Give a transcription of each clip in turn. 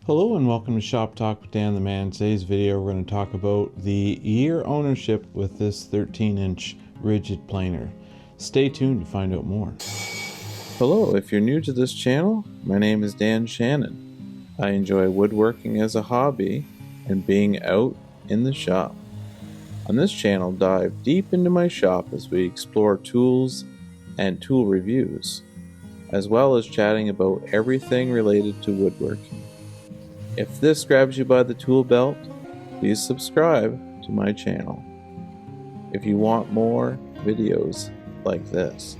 Hello and welcome to Shop Talk with Dan the Man. Today's video we're going to talk about the year ownership with this 13-inch Ridgid planer. Stay tuned to find out more. Hello, if you're new to this channel, my name is Dan Shannon. I enjoy woodworking as a hobby and being out in the shop. On this channel, dive deep into my shop as we explore tools and tool reviews, as well as chatting about everything related to woodworking. If this grabs you by the tool belt, please subscribe to my channel if you want more videos like this.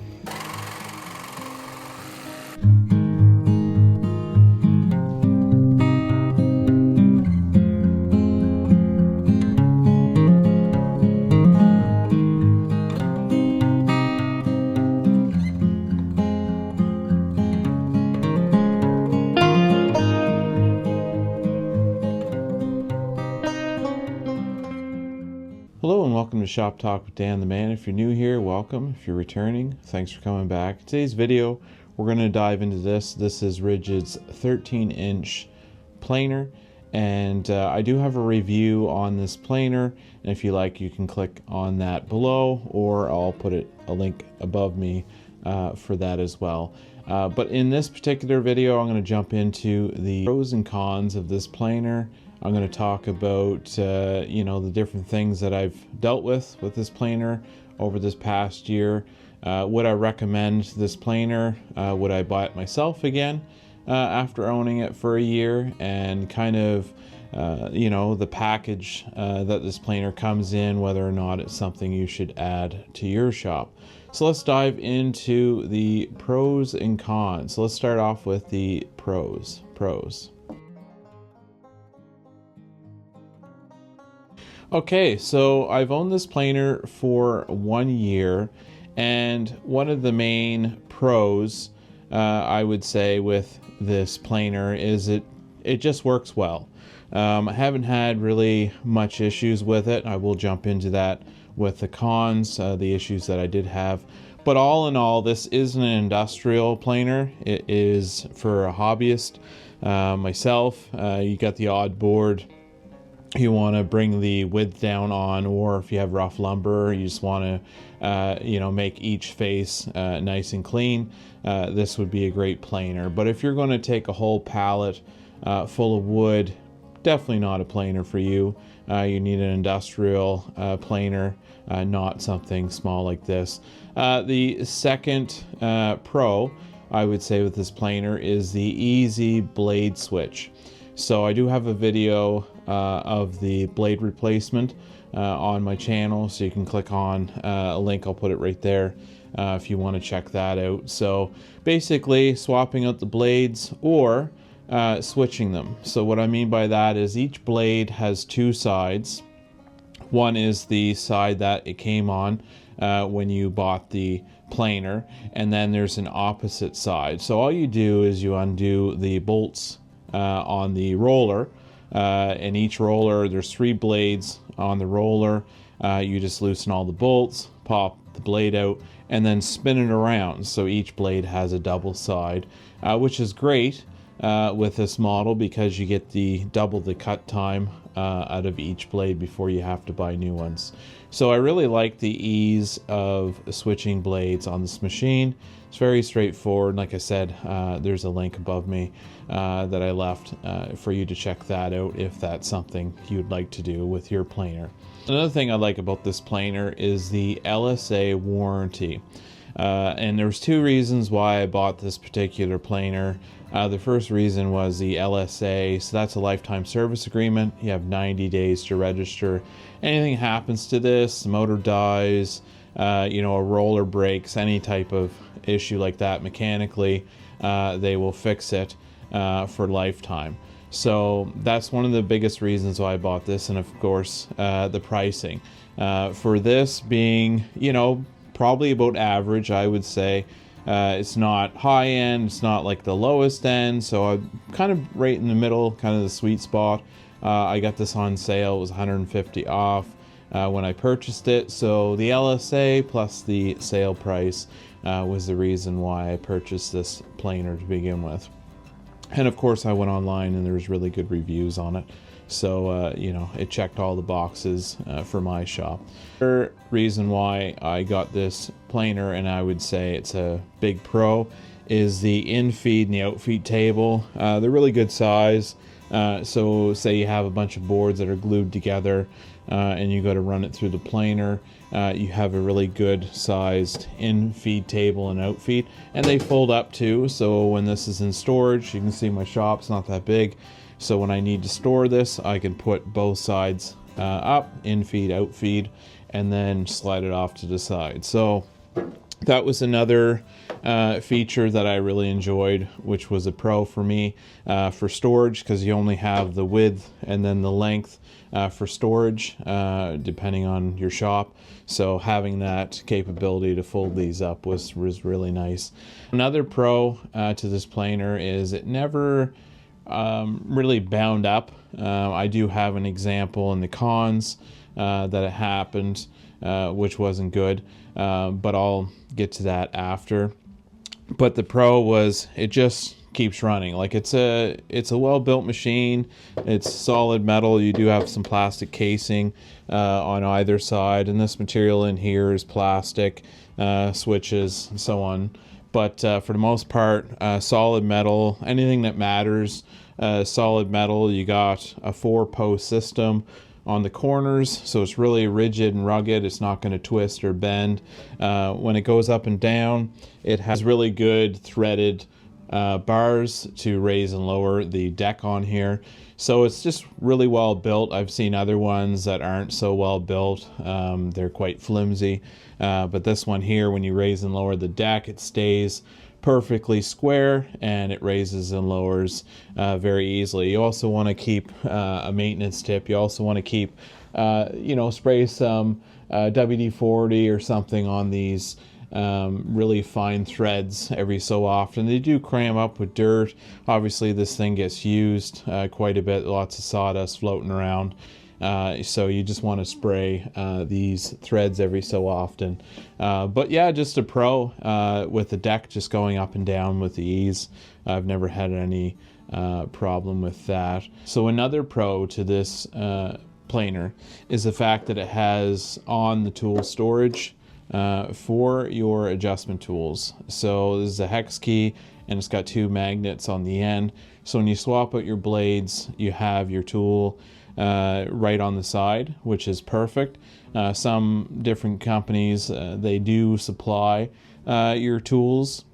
Hello and welcome to Shop Talk with Dan the Man. If you're new here, welcome. If you're returning, thanks for coming back. Today's video, we're going to dive into this. This is Ridgid's 13-inch planer, and I do have a review on this planer, and if you like, you can click on that below, or I'll put a link above me for that as well. But in this particular video, I'm going to jump into the pros and cons of this planer. I'm going to talk about, the different things that I've dealt with this planer over this past year. Would I recommend this planer? Would I buy it myself again after owning it for a year? And kind of, the package that this planer comes in, whether or not it's something you should add to your shop. So let's dive into the pros and cons. So let's start off with the pros. Okay, so I've owned this planer for 1 year, and one of the main pros I would say with this planer is it just works well. I haven't had really much issues with it. I will jump into that with the cons, the issues that I did have. But all in all, this isn't an industrial planer. It is for a hobbyist. Myself, you got the odd board you want to bring the width down on, or if you have rough lumber, you just want to make each face nice and clean, this would be a great planer. But if you're going to take a whole pallet full of wood, definitely not a planer for you. You need an industrial planer, not something small like this. The second pro I would say with this planer is the easy blade switch. So I do have a video of the blade replacement on my channel, so you can click on a link. I'll put it right there if you want to check that out. So basically swapping out the blades or switching them. So what I mean by that is each blade has two sides. One is the side that it came on when you bought the planer, and then there's an opposite side. So all you do is you undo the bolts on the roller, and each roller, there's 3 blades on the roller. You just loosen all the bolts, pop the blade out, and then spin it around. So each blade has a double side, which is great with this model because you get double the cut time out of each blade before you have to buy new ones. So I really like the ease of switching blades on this machine. It's very straightforward. Like I said, there's a link above me that I left for you to check that out if that's something you'd like to do with your planer. Another thing I like about this planer is the LSA warranty. And there's 2 reasons why I bought this particular planer. The first reason was the LSA, so that's a lifetime service agreement. You have 90 days to register. Anything happens to this, the motor dies, a roller breaks, any type of issue like that mechanically, they will fix it for lifetime. So that's one of the biggest reasons why I bought this, and of course the pricing. For this being, probably about average, I would say. It's not high end, it's not like the lowest end, so I'm kind of right in the middle, kind of the sweet spot. I got this on sale, it was $150 off when I purchased it, so the LSA plus the sale price was the reason why I purchased this planer to begin with. And of course I went online and there was really good reviews on it. So, you know, it checked all the boxes for my shop. Another reason why I got this planer, and I would say it's a big pro, is the in-feed and the out-feed table. They're really good size. So say you have a bunch of boards that are glued together and you got to run it through the planer. You have a really good sized in-feed table and out-feed. And they fold up too, so when this is in storage, you can see my shop's not that big. So when I need to store this, I can put both sides up, in-feed, out-feed, and then slide it off to the side. So that was another feature that I really enjoyed, which was a pro for me for storage, because you only have the width and then the length for storage, depending on your shop. So having that capability to fold these up was really nice. Another pro to this planer is it never really bound up. I do have an example in the cons that it happened, which wasn't good, but I'll get to that after. But the pro was it just keeps running. Like it's a well-built machine. It's solid metal. You do have some plastic casing on either side, and this material in here is plastic, switches and so on. But for the most part, solid metal. Anything that matters, solid metal. You got a 4-post system on the corners, so it's really rigid and rugged. It's not going to twist or bend. When it goes up and down, it has really good threaded bars to raise and lower the deck on here. So it's just really well built. I've seen other ones that aren't so well built. They're quite flimsy. But this one here, when you raise and lower the deck, it stays perfectly square and it raises and lowers very easily. You also want to keep a maintenance tip. You also want to keep, you know, spray some WD-40 or something on these really fine threads every so often. They do cram up with dirt. Obviously this thing gets used quite a bit, lots of sawdust floating around. So you just want to spray these threads every so often. But yeah, just a pro with the deck just going up and down with the ease. I've never had any problem with that. So another pro to this planer is the fact that it has on the tool storage for your adjustment tools. So this is a hex key and it's got 2 magnets on the end. So when you swap out your blades, you have your tool right on the side, which is perfect. Some different companies, they do supply your tools,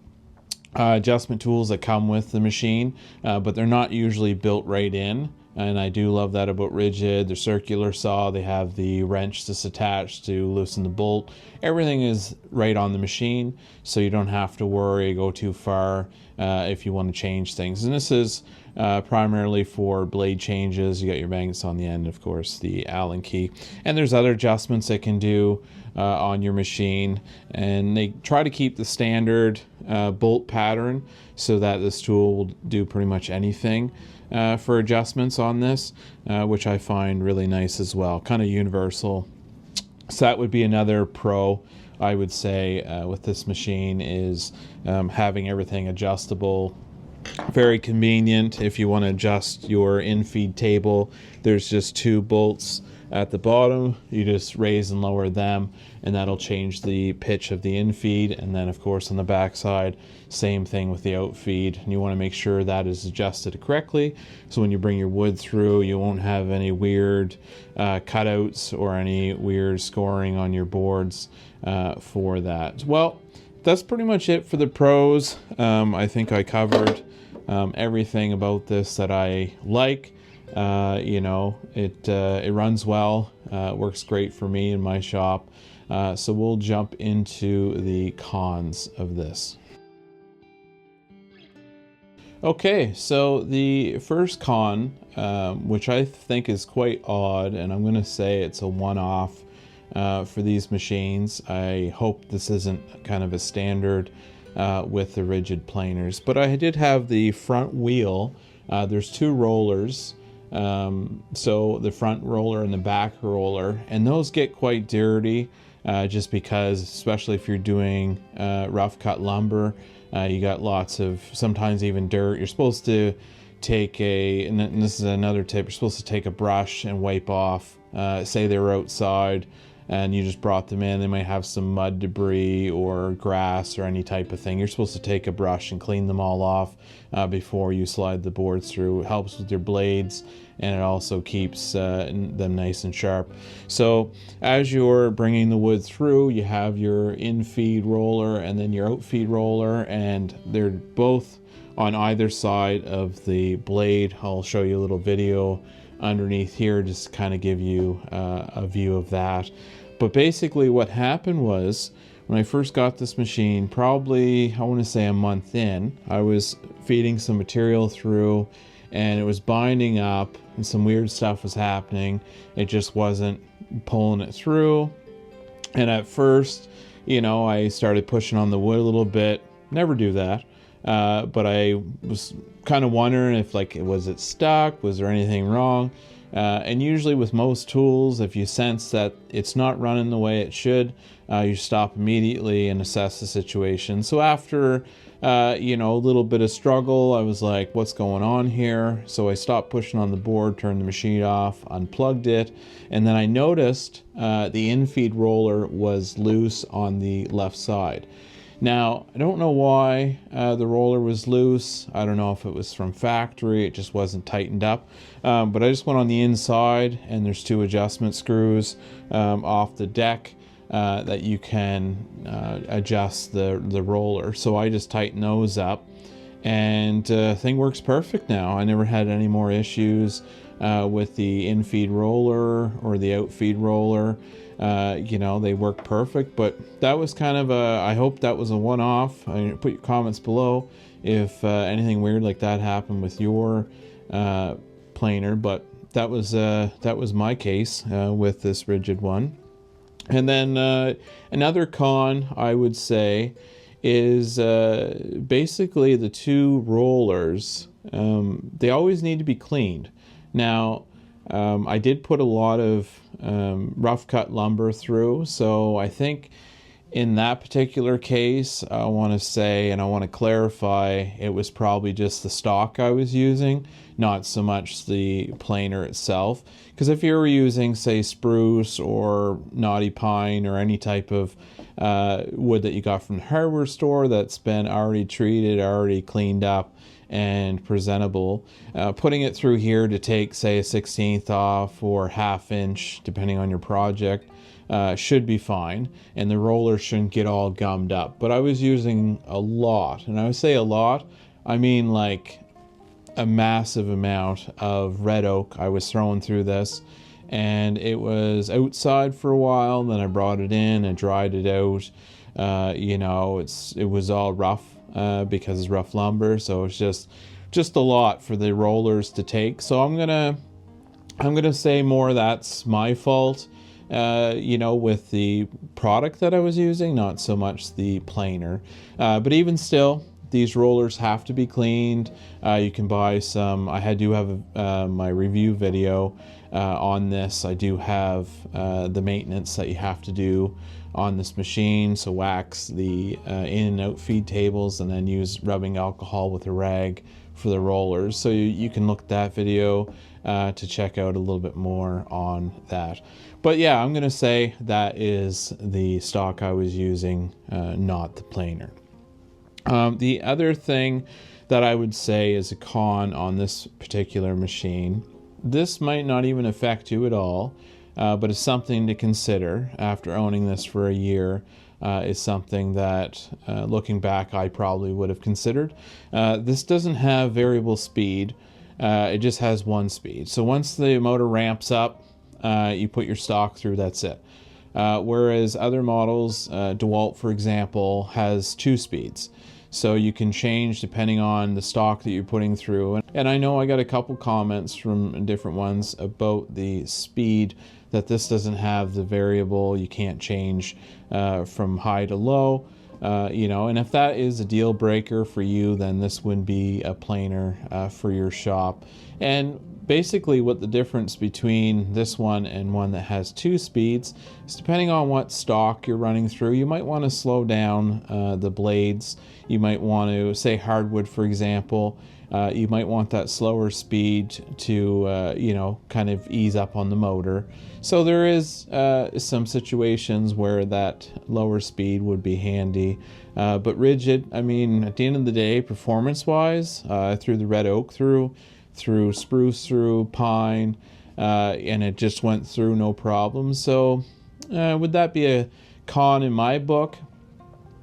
adjustment tools that come with the machine, but they're not usually built right in. And I do love that about Ridgid. The circular saw, they have the wrench that's attached to loosen the bolt. Everything is right on the machine, so you don't have to worry, go too far if you want to change things. And this is primarily for blade changes. You got your magnets on the end, of course, the Allen key. And there's other adjustments they can do on your machine. And they try to keep the standard bolt pattern so that this tool will do pretty much anything for adjustments on this, which I find really nice as well, kind of universal. So that would be another pro, I would say, with this machine, is having everything adjustable. Very convenient if you want to adjust your in-feed table. There's just 2 bolts at the bottom. You just raise and lower them, and that'll change the pitch of the in-feed. And then of course on the back side, same thing with the out-feed, and you want to make sure that is adjusted correctly, so when you bring your wood through, you won't have any weird cutouts or any weird scoring on your boards for that. Well, that's pretty much it for the pros. I think I covered everything about this that I like. You know, it runs well, works great for me in my shop. So we'll jump into the cons of this. Okay, so the first con, which I think is quite odd, and I'm going to say it's a one-off for these machines. I hope this isn't kind of a standard with the Ridgid planers, but I did have the front wheel. There's 2 rollers, so the front roller and the back roller, and those get quite dirty just because, especially if you're doing rough cut lumber, You got lots of, sometimes even dirt. You're supposed to take and this is another tip, you're supposed to take a brush and wipe off, say they were outside and you just brought them in, they might have some mud debris or grass or any type of thing. You're supposed to take a brush and clean them all off before you slide the boards through. It helps with your blades, and it also keeps them nice and sharp. So as you're bringing the wood through, you have your in-feed roller and then your out-feed roller, and they're both on either side of the blade. I'll show you a little video underneath here just to kind of give you a view of that. But basically what happened was, when I first got this machine, probably I want to say a month in, I was feeding some material through and it was binding up and some weird stuff was happening. It just wasn't pulling it through. And at first, you know, I started pushing on the wood a little bit. Never do that. But I was kind of wondering if, like, was it stuck? Was there anything wrong? And usually with most tools, if you sense that it's not running the way it should, you stop immediately and assess the situation. So after, you know, a little bit of struggle, I was like, what's going on here? So I stopped pushing on the board, turned the machine off, unplugged it, and then I noticed the in-feed roller was loose on the left side. Now, I don't know why the roller was loose. I don't know if it was from factory, it just wasn't tightened up. But I just went on the inside, and there's 2 adjustment screws off the deck that you can adjust the roller. So I just tighten those up, and thing works perfect now. I never had any more issues with the in-feed roller or the out-feed roller. You know, they work perfect. But that was kind of I hope that was a one-off. Put your comments below if anything weird like that happened with your planer. But that was my case with this Ridgid one. And then another con, I would say, is basically the 2 rollers. They always need to be cleaned. Now, I did put a lot of rough cut lumber through, so I think in that particular case, I want to say, and I want to clarify, it was probably just the stock I was using, not so much the planer itself. Because if you were using, say, spruce or knotty pine or any type of wood that you got from the hardware store that's been already treated, already cleaned up and presentable, putting it through here to take, say, a 1/16 off or 1/2 inch, depending on your project, should be fine, and the roller shouldn't get all gummed up. But I was using a lot, and I would say a lot, I mean like a massive amount of red oak I was throwing through this, and it was outside for a while. Then I brought it in and dried it out. You know, it was all rough because it's rough lumber, so it's just a lot for the rollers to take. So I'm gonna say more that's my fault, you know, with the product that I was using, not so much the planer. But even still, these rollers have to be cleaned. You can buy some. I do have my review video on this. I do have the maintenance that you have to do on this machine. So wax the in and out feed tables, and then use rubbing alcohol with a rag for the rollers. So you can look at that video to check out a little bit more on that. But yeah, I'm gonna say that is the stock I was using, not the planer. The other thing that I would say is a con on this particular machine, this might not even affect you at all, but it's something to consider after owning this for a year. Is something that, looking back, I probably would have considered. This doesn't have variable speed. It just has 1 speed. So once the motor ramps up, you put your stock through, that's it. Whereas other models, DeWalt, for example, has 2 speeds. So you can change depending on the stock that you're putting through. And I know I got a couple comments from different ones about the speed, that this doesn't have the variable. You can't change from high to low. And if that is a deal breaker for you, then this would be a planer for your shop. And basically what the difference between this one and one that has 2 speeds is depending on what stock you're running through. You might want to slow down the blades. You might want to, say hardwood for example, you might want that slower speed to kind of ease up on the motor. So there is some situations where that lower speed would be handy, but Ridgid, I mean, at the end of the day, performance wise, through the red oak through spruce through pine, and it just went through no problem. So would that be a con in my book?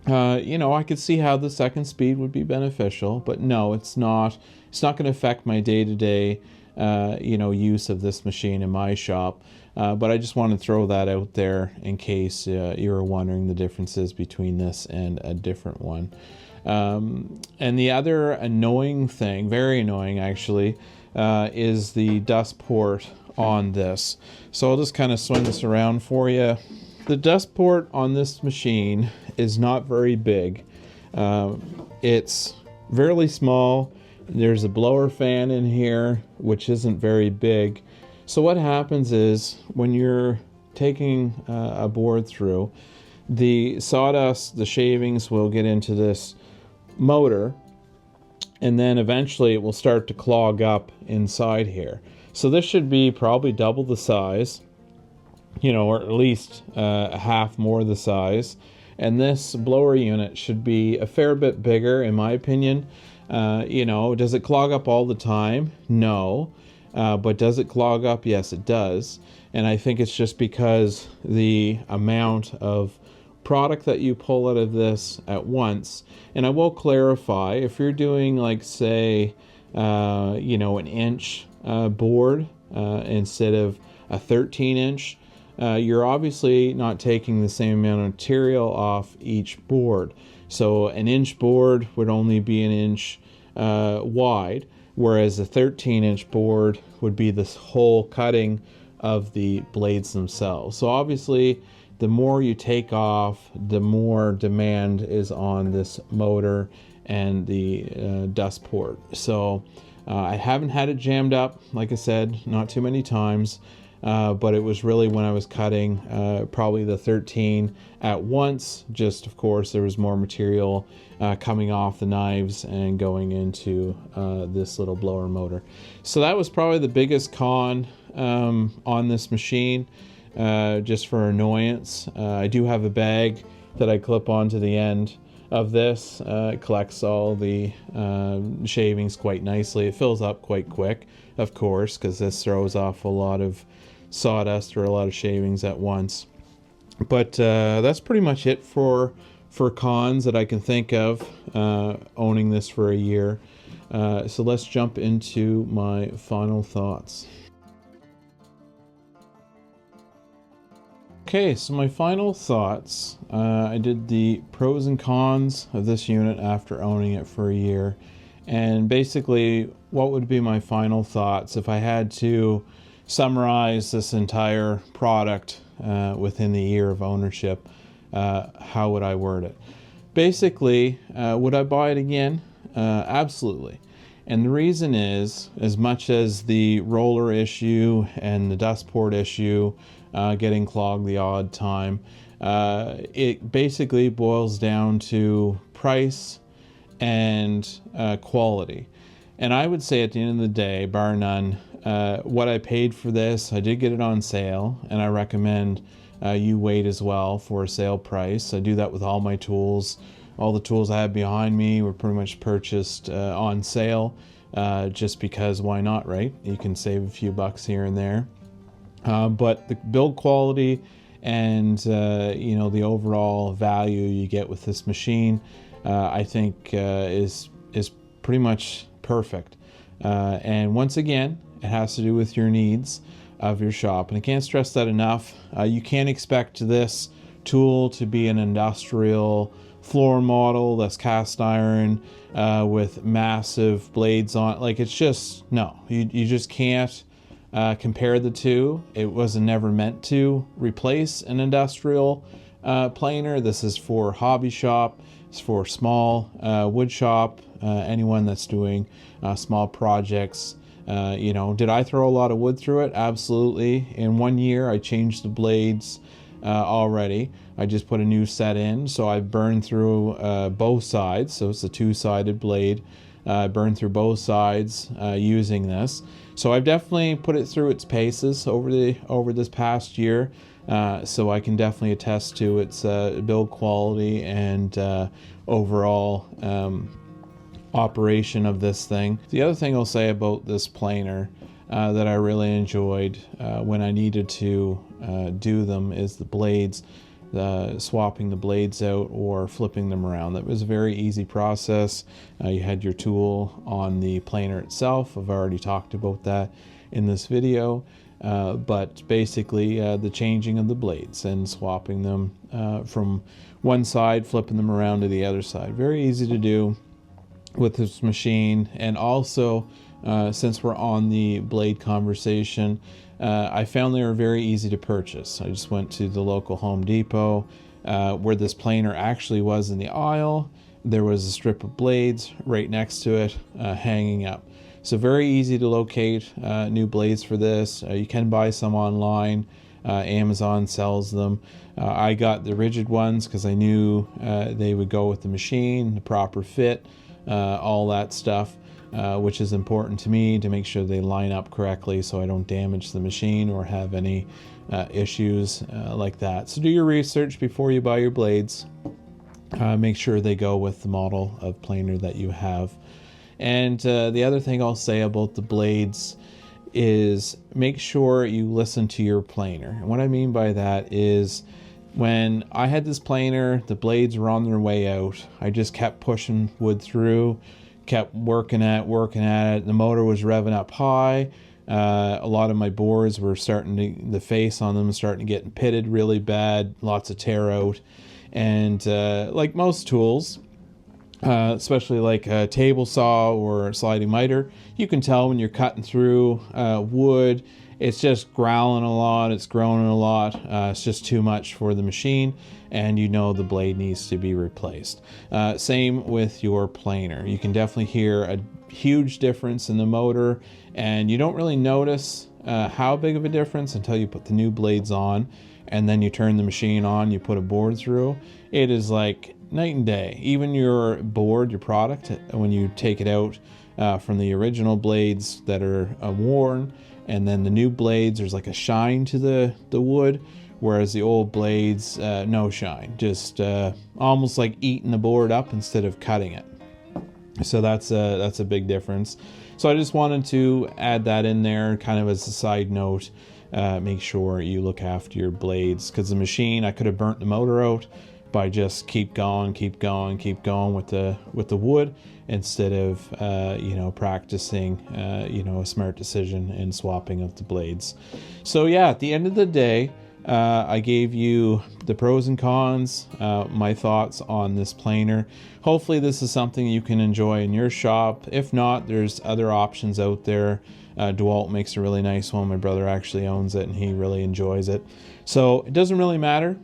I could see how the second speed would be beneficial, but no, it's not. It's not going to affect my day-to-day, use of this machine in my shop. But I just want to throw that out there in case you were wondering the differences between this and a different one. And the other annoying thing, very annoying actually, is the dust port on this. So I'll just kind of swing this around for you. The dust port on this machine is not very big. It's fairly small. There's a blower fan in here, which isn't very big. So what happens is when you're taking a board through, the sawdust, the shavings will get into this motor, and then eventually it will start to clog up inside here. So this should be probably double the size, or at least half more the size. And this blower unit should be a fair bit bigger, in my opinion. Does it clog up all the time? No. But does it clog up? Yes, it does. And I think it's just because the amount of product that you pull out of this at once. And I will clarify, if you're doing like say, an inch board instead of a 13-inch, you're obviously not taking the same amount of material off each board. So an inch board would only be an inch wide, whereas a 13-inch board would be this whole cutting of the blades themselves. So obviously the more you take off, the more demand is on this motor and the dust port. So I haven't had it jammed up, like I said, not too many times. But it was really when I was cutting probably the 13 at once. Just, of course, there was more material coming off the knives and going into this little blower motor. So that was probably the biggest con on this machine, just for annoyance. I do have a bag that I clip onto the end of this. It collects all the shavings quite nicely. It fills up quite quick, of course, because this throws off a lot of sawdust or a lot of shavings at once. But that's pretty much it for cons that I can think of owning this for a year. So let's jump into my final thoughts. Okay, so my final thoughts. I did the pros and cons of this unit after owning it for a year. And basically, what would be my final thoughts if I had to summarize this entire product within the year of ownership? How would I word it? Basically, would I buy it again? Absolutely. And the reason is, as much as the roller issue and the dust port issue getting clogged the odd time, it basically boils down to price and quality. And I would say at the end of the day, bar none, what I paid for this, I did get it on sale, and I recommend you wait as well for a sale price. I do that with all my tools. All the tools I have behind me were pretty much purchased on sale, just because why not, right? You can save a few bucks here and there. But the build quality and the overall value you get with this machine, I think is pretty much perfect. And once again, it has to do with your needs of your shop, and I can't stress that enough. You can't expect this tool to be an industrial floor model that's cast iron with massive blades on. Like, it's just, no, you just can't compare the two. It was never meant to replace an industrial planer. This is for hobby shop. It's for small wood shop, anyone that's doing small projects. Did I throw a lot of wood through it? Absolutely. In 1 year, I changed the blades already. I just put a new set in, so I've burned through both sides. So it's a two-sided blade. I burned through both sides using this. So I've definitely put it through its paces over this past year. So I can definitely attest to its build quality and overall operation of this thing. The other thing I'll say about this planer that I really enjoyed when I needed to do them is the blades. Swapping the blades out or flipping them around. That was a very easy process. You had your tool on the planer itself. I've already talked about that in this video. But basically the changing of the blades and swapping them from one side, flipping them around to the other side. Very easy to do with this machine. And also, since we're on the blade conversation, I found they were very easy to purchase. I just went to the local Home Depot where this planer actually was in the aisle. There was a strip of blades right next to it hanging up. So very easy to locate new blades for this. You can buy some online. Amazon sells them. I got the Ridgid ones because I knew they would go with the machine, the proper fit, all that stuff. Which is important to me to make sure they line up correctly so I don't damage the machine or have any issues like that. So do your research before you buy your blades. Make sure they go with the model of planer that you have. And the other thing I'll say about the blades is make sure you listen to your planer. And what I mean by that is when I had this planer, the blades were on their way out. I just kept pushing wood through, kept working at it. The motor was revving up high. A lot of my boards were the face on them starting to get pitted really bad, lots of tear out. And like most tools, especially like a table saw or a sliding miter, you can tell when you're cutting through wood, it's just growling a lot, it's groaning a lot, it's just too much for the machine, and you know the blade needs to be replaced. Same with your planer. You can definitely hear a huge difference in the motor, and you don't really notice how big of a difference until you put the new blades on, and then you turn the machine on, you put a board through. It is like night and day. Even your board, your product, when you take it out from the original blades that are worn, and then the new blades, there's like a shine to the wood, whereas the old blades, no shine, just almost like eating the board up instead of cutting it. So that's a big difference. So I just wanted to add that in there kind of as a side note. Make sure you look after your blades, because the machine, I could have burnt the motor out by just keep going with the wood instead of practicing a smart decision in swapping of the blades. So yeah, at the end of the day, I gave you the pros and cons, my thoughts on this planer. Hopefully this is something you can enjoy in your shop. If not, there's other options out there. DeWalt makes a really nice one. My brother actually owns it and he really enjoys it. So it doesn't really matter.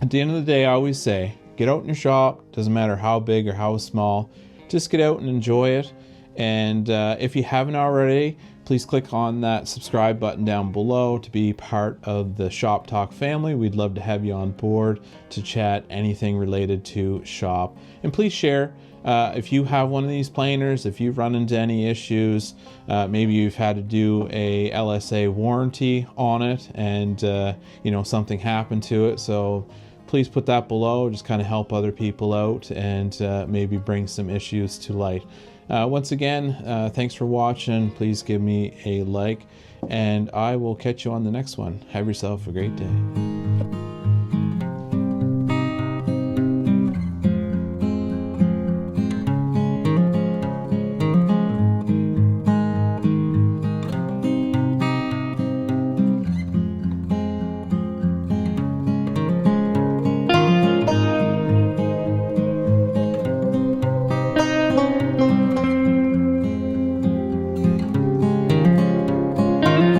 At the end of the day, I always say, get out in your shop. Doesn't matter how big or how small. Just get out and enjoy it. And if you haven't already, please click on that subscribe button down below to be part of the Shop Talk family. We'd love to have you on board to chat anything related to shop. And please share if you have one of these planers, if you've run into any issues, maybe you've had to do a LSA warranty on it and something happened to it. So please put that below, just kind of help other people out and maybe bring some issues to light. Once again, thanks for watching. Please give me a like, and I will catch you on the next one. Have yourself a great day.